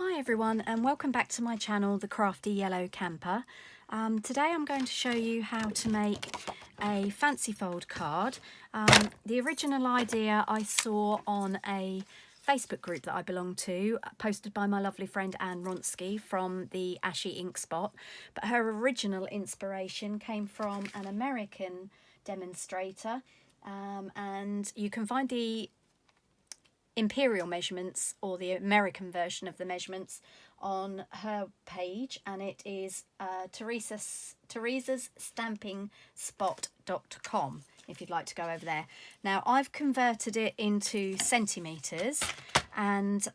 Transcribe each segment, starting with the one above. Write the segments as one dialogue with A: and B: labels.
A: Hi everyone and welcome back to my channel, The Crafty Yellow Camper. Today I'm going to show you how to make a fancy fold card. The original idea I saw on a Facebook group that I belong to, posted by my lovely friend Anne Ronsky from the Ashy Ink Spot, but her original inspiration came from an American demonstrator, and you can find the imperial measurements or the American version of the measurements on her page, and it is Teresa's stampingspot.com if you'd like to go over there. Now I've converted it into centimeters and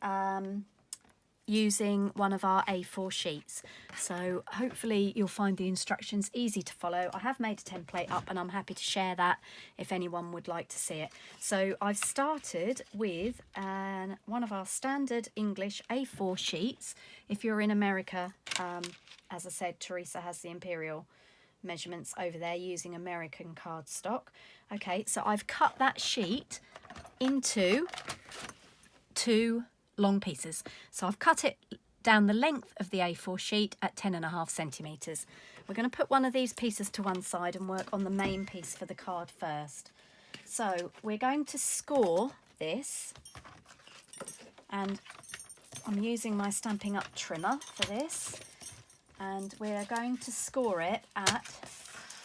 A: using one of our A4 sheets, so hopefully you'll find the instructions easy to follow. I have made a template up and I'm happy to share that if anyone would like to see it. So I've started with one of our standard English A4 sheets. If you're in America, as I said, Teresa has the imperial measurements over there using American cardstock. Okay, so I've cut that sheet into two long pieces. So I've cut it down the length of the A4 sheet at 10.5 centimeters. We're going to put one of these pieces to one side and work on the main piece for the card first. So we're going to score this, and I'm using my Stampin' Up trimmer for this, and we're going to score it at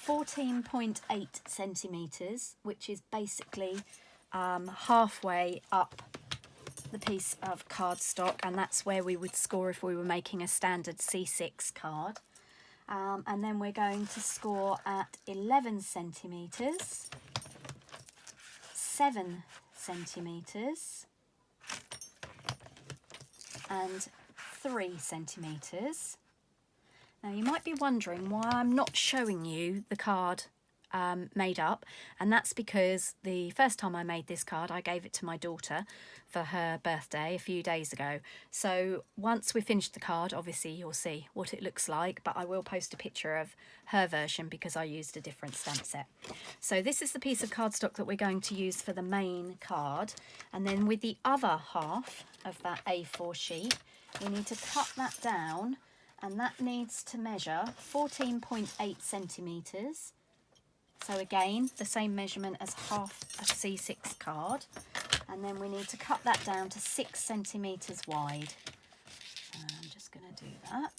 A: 14.8 centimeters, which is basically halfway up the piece of cardstock, and that's where we would score if we were making a standard C6 card. And then we're going to score at 11 centimeters, 7 centimeters, and 3 centimeters. Now you might be wondering why I'm not showing you the card made up, and that's because the first time I made this card I gave it to my daughter for her birthday a few days ago. So once we finished the card, obviously you'll see what it looks like, but I will post a picture of her version because I used a different stamp set. So this is the piece of cardstock that we're going to use for the main card, and then with the other half of that A4 sheet we need to cut that down, and that needs to measure 14.8 centimeters. So again, the same measurement as half a C6 card, and then we need to cut that down to 6 centimeters wide. I'm just going to do that.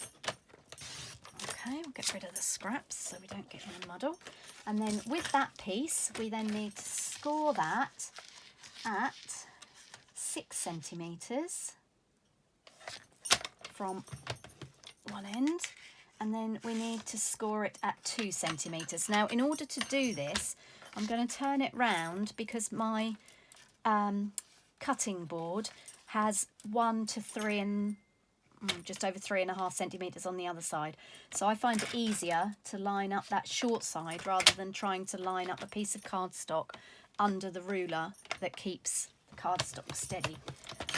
A: Okay, we'll get rid of the scraps so we don't get in a muddle. And then with that piece, we then need to score that at 6 centimeters from one end. And then we need to score it at 2 centimeters. Now, in order to do this, I'm going to turn it round because my cutting board has 1 to 3 and just over 3.5 centimeters on the other side. So I find it easier to line up that short side rather than trying to line up a piece of cardstock under the ruler that keeps the cardstock steady.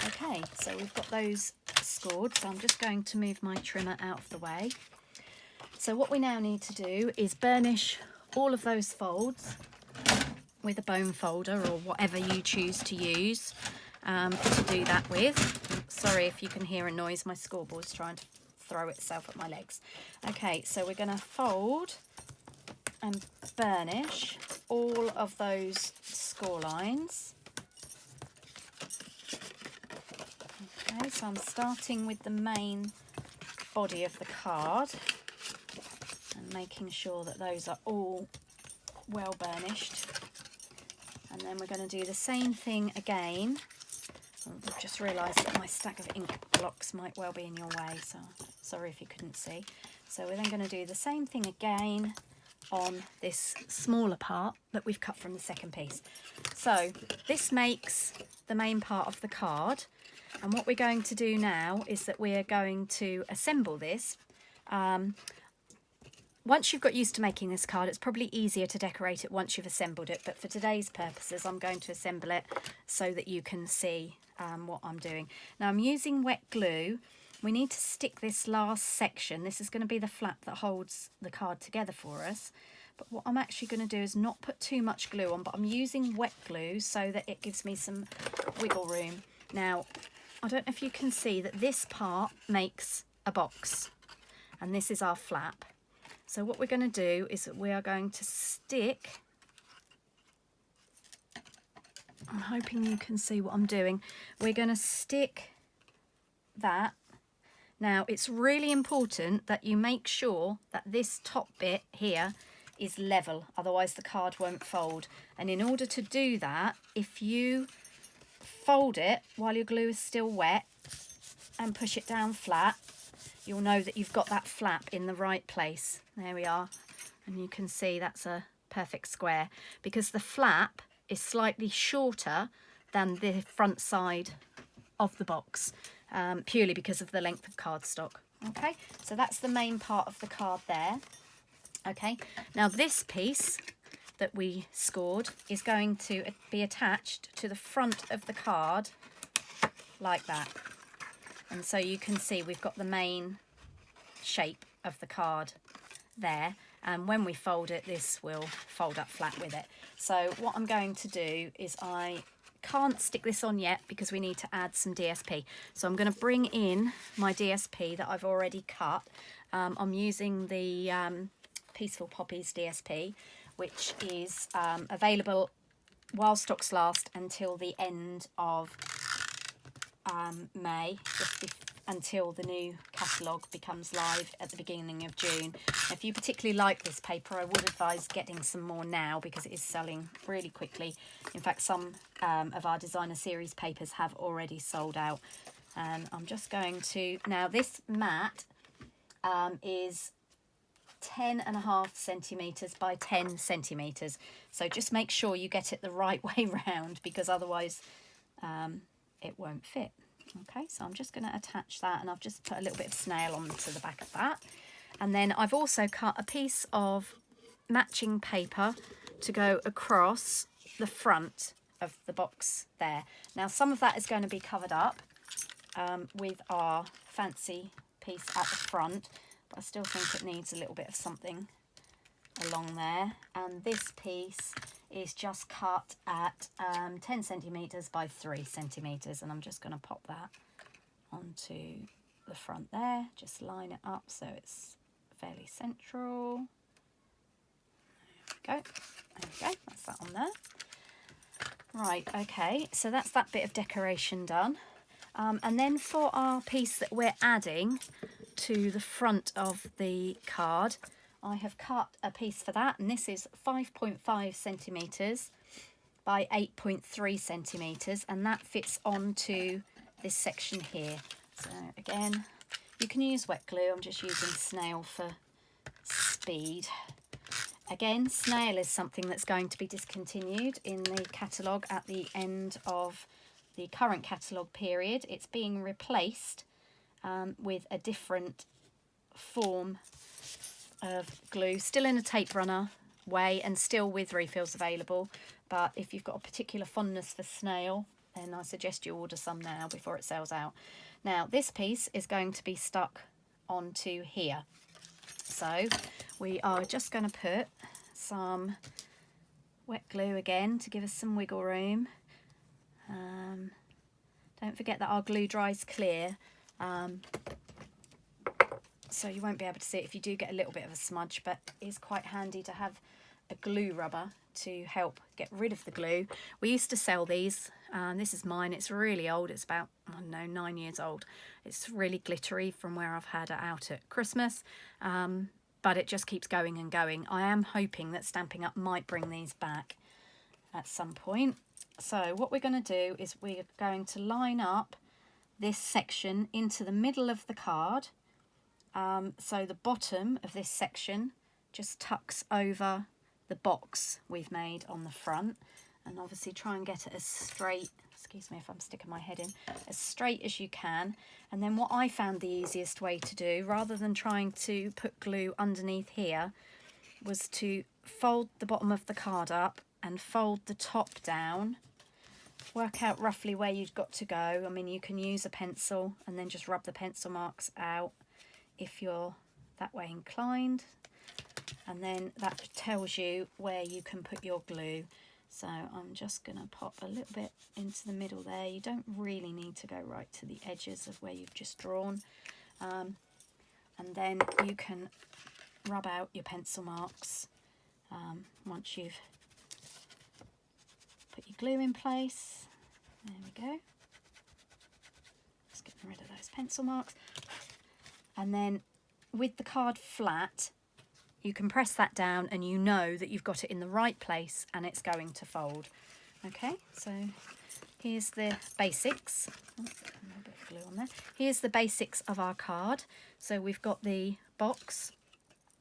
A: Okay, so we've got those scored. So I'm just going to move my trimmer out of the way. So what we now need to do is burnish all of those folds with a bone folder or whatever you choose to use to do that with. Sorry if you can hear a noise, my scoreboard's trying to throw itself at my legs. Okay, so we're going to fold and burnish all of those score lines. Okay, so I'm starting with the main body of the card and making sure that those are all well burnished, and then we're going to do the same thing again. I've just realised that my stack of ink blocks might well be in your way, so sorry if you couldn't see. So we're then going to do the same thing again on this smaller part that we've cut from the second piece. So this makes the main part of the card, and what we're going to do now is that we're going to assemble this. Once you've got used to making this card, it's probably easier to decorate it once you've assembled it, but for today's purposes I'm going to assemble it so that you can see what I'm doing. Now I'm using wet glue. We need to stick this last section. This is going to be the flap that holds the card together for us, but what I'm actually going to do is not put too much glue on, but I'm using wet glue so that it gives me some wiggle room. Now I don't know if you can see that this part makes a box and this is our flap. So what we're going to do is that we are going to stick, I'm hoping you can see what I'm doing, we're going to stick that. Now it's really important that you make sure that this top bit here is level, otherwise the card won't fold. And in order to do that, if you fold it while your glue is still wet and push it down flat, you'll know that you've got that flap in the right place. There we are, and you can see that's a perfect square because the flap is slightly shorter than the front side of the box, purely because of the length of cardstock. Okay, so that's the main part of the card there. Okay, now this piece that we scored is going to be attached to the front of the card like that. And so you can see we've got the main shape of the card there. And when we fold it, this will fold up flat with it. So what I'm going to do is I can't stick this on yet because we need to add some DSP. So I'm going to bring in my DSP that I've already cut. I'm using the Peaceful Poppies DSP, which is available while stocks last until the end of May, until the new catalogue becomes live at the beginning of June. If you particularly like this paper, I would advise getting some more now because it is selling really quickly. In fact, some of our designer series papers have already sold out. And I'm just going to, now this mat is 10.5 centimetres by 10 centimetres. So just make sure you get it the right way round because otherwise it won't fit. Okay, so I'm just going to attach that, and I've just put a little bit of snail onto the back of that. And then I've also cut a piece of matching paper to go across the front of the box there. Now some of that is going to be covered up with our fancy piece at the front, but I still think it needs a little bit of something along there. And this piece is just cut at 10 centimetres by 3 centimetres, and I'm just going to pop that onto the front there. Just line it up so it's fairly central. There we go. There we go. That's that on there. Right, okay, so that's that bit of decoration done. And then for our piece that we're adding to the front of the card, I have cut a piece for that, and this is 5.5 centimetres by 8.3 centimetres, and that fits onto this section here. So again, you can use wet glue. I'm just using snail for speed. Again, snail is something that's going to be discontinued in the catalogue at the end of the current catalogue period. It's being replaced with a different form of glue, still in a tape runner way and still with refills available. But if you've got a particular fondness for snail, then I suggest you order some now before it sells out. Now this piece is going to be stuck onto here. So we are just going to put some wet glue again to give us some wiggle room. Don't forget that our glue dries clear, so you won't be able to see it if you do get a little bit of a smudge, but it's quite handy to have a glue rubber to help get rid of the glue. We used to sell these. This is mine. It's really old. It's about, I don't know, 9 years old. It's really glittery from where I've had it out at Christmas, but it just keeps going and going. I am hoping that Stampin' Up might bring these back at some point. So what we're going to do is we're going to line up this section into the middle of the card. So the bottom of this section just tucks over the box we've made on the front, and obviously try and get it as straight, excuse me if I'm sticking my head in, as straight as you can. And then what I found the easiest way to do, rather than trying to put glue underneath here, was to fold the bottom of the card up and fold the top down, work out roughly where you've got to go. I mean, you can use a pencil and then just rub the pencil marks out if you're that way inclined, and then that tells you where you can put your glue. So I'm just going to pop a little bit into the middle there. You don't really need to go right to the edges of where you've just drawn. And then you can rub out your pencil marks once you've put your glue in place. There we go. Just getting rid of those pencil marks. And then with the card flat, you can press that down and you know that you've got it in the right place and it's going to fold. Okay, so here's the basics. Oh, a little bit of glue on there. Here's the basics of our card. So we've got the box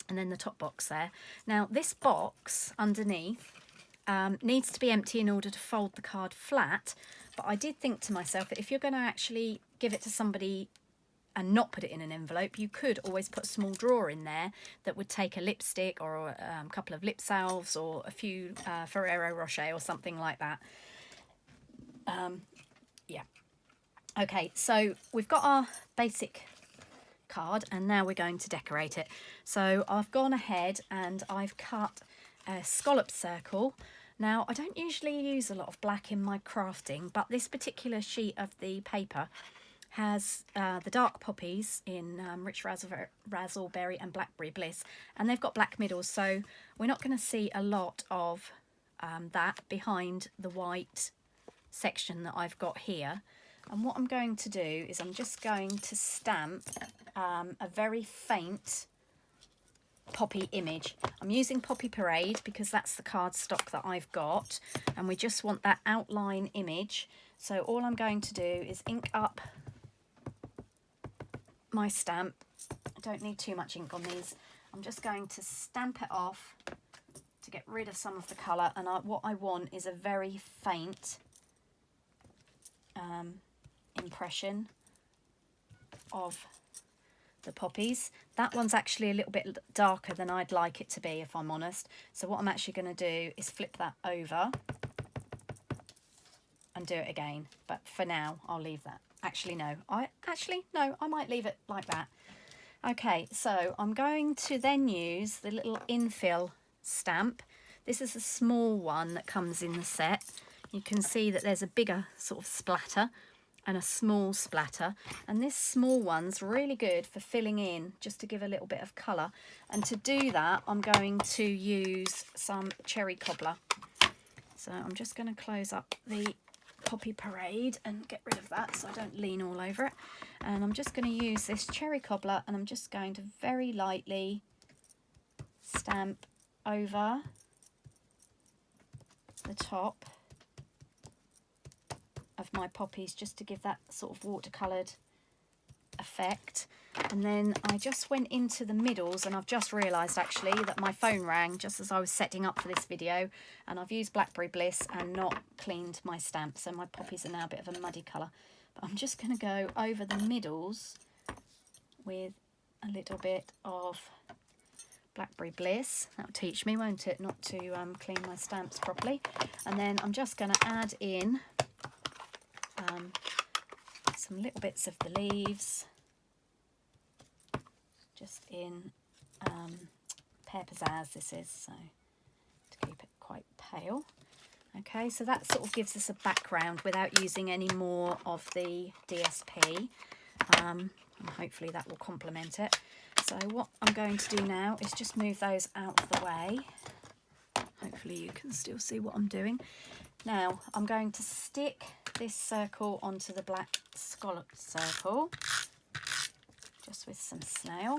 A: and then the top box there. Now this box underneath needs to be empty in order to fold the card flat, but I did think to myself that if you're going to actually give it to somebody and not put it in an envelope, you could always put a small drawer in there that would take a lipstick or a couple of lip salves or a few Ferrero Rocher or something like that. Yeah. Okay, so we've got our basic card and now we're going to decorate it. So I've gone ahead and I've cut a scallop circle. Now I don't usually use a lot of black in my crafting, but this particular sheet of the paper has the dark poppies in Rich Razzleberry and Blackberry Bliss, and they've got black middles, so we're not going to see a lot of that behind the white section that I've got here. And what I'm going to do is I'm just going to stamp a very faint poppy image. I'm using Poppy Parade because that's the cardstock that I've got, and we just want that outline image. So all I'm going to do is ink up my stamp. I don't need too much ink on these. I'm just going to stamp it off to get rid of some of the colour, and what I want is a very faint impression of the poppies. That one's actually a little bit darker than I'd like it to be, if I'm honest. So what I'm actually going to do is flip that over and do it again, but for now I'll leave that. Actually no, I might leave it like that. Okay, so I'm going to then use the little infill stamp. This is a small one that comes in the set. You can see that there's a bigger sort of splatter and a small splatter, and this small one's really good for filling in, just to give a little bit of colour. And to do that I'm going to use some cherry cobbler. So I'm just going to close up the Poppy Parade and get rid of that so I don't lean all over it, and I'm just going to use this cherry cobbler and I'm just going to very lightly stamp over the top of my poppies, just to give that sort of watercoloured effect. And then I just went into the middles, and I've just realised actually that my phone rang just as I was setting up for this video, and I've used Blackberry Bliss and not cleaned my stamp, so my poppies are now a bit of a muddy colour. But I'm just going to go over the middles with a little bit of Blackberry Bliss. That'll teach me, won't it, not to clean my stamps properly. And then I'm just going to add in some little bits of the leaves, just in Pear Pizzazz this is, so to keep it quite pale. Okay, so that sort of gives us a background without using any more of the DSP, and hopefully that will complement it. So what I'm going to do now is just move those out of the way. Hopefully you can still see what I'm doing. Now I'm going to stick this circle onto the black scallop circle, just with some snail.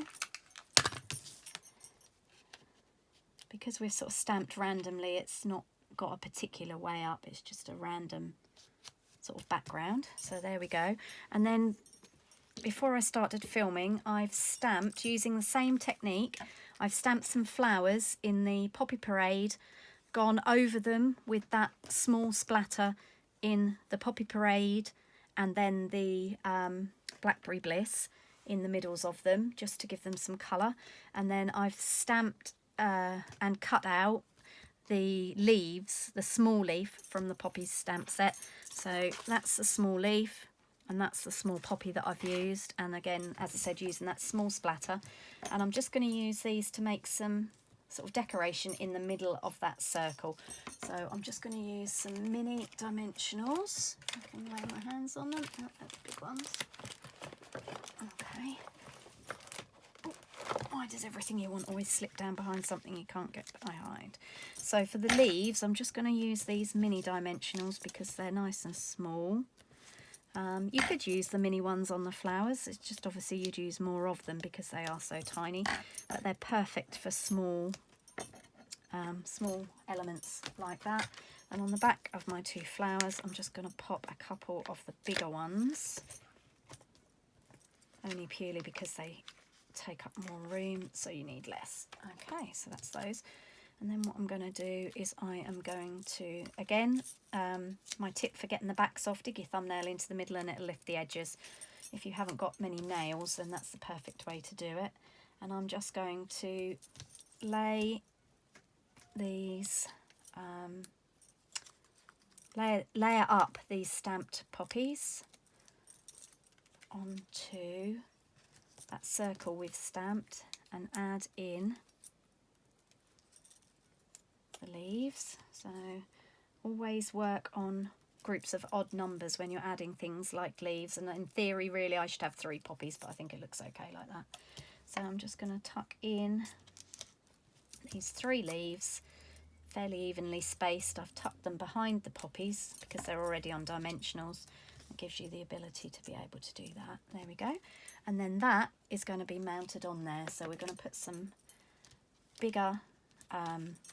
A: Because we've sort of stamped randomly, it's not got a particular way up, it's just a random sort of background. So there we go. And then before I started filming, I've stamped, using the same technique, I've stamped some flowers in the Poppy Parade, gone over them with that small splatter in the Poppy Parade, and then the Blackberry Bliss in the middles of them, just to give them some colour. And then I've stamped and cut out the leaves, the small leaf from the Poppies stamp set. So that's the small leaf, and that's the small poppy that I've used. And again, as I said, using that small splatter. And I'm just going to use these to make some sort of decoration in the middle of that circle. So I'm just going to use some mini dimensionals. I can lay my hands on them. Oh, they're the big ones. Okay. Oh, why does everything you want always slip down behind something you can't get behind? So for the leaves, I'm just going to use these mini dimensionals because they're nice and small. You could use the mini ones on the flowers. It's just obviously you'd use more of them because they are so tiny, but they're perfect for small elements like that. And on the back of my two flowers, I'm just going to pop a couple of the bigger ones, only purely because they take up more room, so you need less. Okay, so that's those. And then what I'm going to do is I am going to, again, my tip for getting the backs off, dig your thumbnail into the middle and it'll lift the edges. If you haven't got many nails, then that's the perfect way to do it. And I'm just going to lay these, layer up these stamped poppies onto that circle we've stamped and add in the leaves. So always work on groups of odd numbers when you're adding things like leaves, and in theory really I should have 3 poppies, but I think it looks okay like that. So I'm just going to tuck in these 3 leaves fairly evenly spaced. I've tucked them behind the poppies because they're already on dimensionals. It gives you the ability to be able to do that. There we go. And then that is going to be mounted on there, so we're going to put some bigger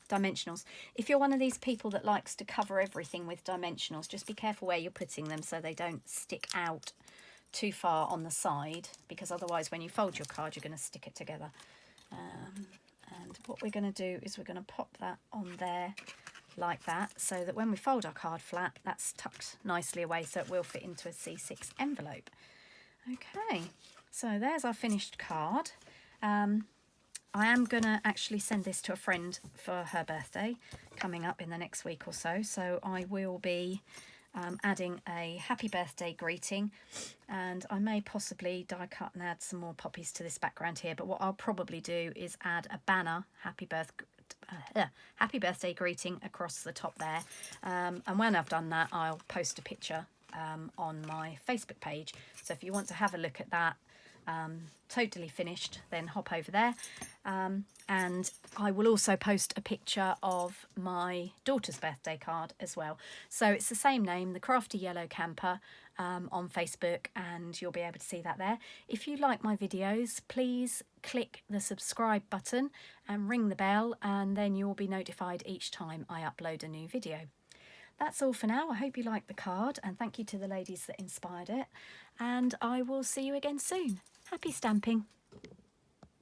A: dimensionals. If you're one of these people that likes to cover everything with dimensionals, just be careful where you're putting them so they don't stick out too far on the side, because otherwise when you fold your card you're going to stick it together. And what we're going to do is we're going to pop that on there like that, so that when we fold our card flat, that's tucked nicely away so it will fit into a C6 envelope. Okay, so there's our finished card. I am going to actually send this to a friend for her birthday coming up in the next week or so. So I will be adding a happy birthday greeting, and I may possibly die cut and add some more poppies to this background here. But what I'll probably do is add a banner, happy birthday greeting across the top there. And when I've done that, I'll post a picture on my Facebook page. So if you want to have a look at that, totally finished, then hop over there. And I will also post a picture of my daughter's birthday card as well. So it's the same name, the Crafty Yellow Camper, on Facebook, and you'll be able to see that there. If you like my videos, please click the subscribe button and ring the bell, and then you'll be notified each time I upload a new video. That's all for now. I hope you liked the card, and thank you to the ladies that inspired it, and I will see you again soon. Happy stamping!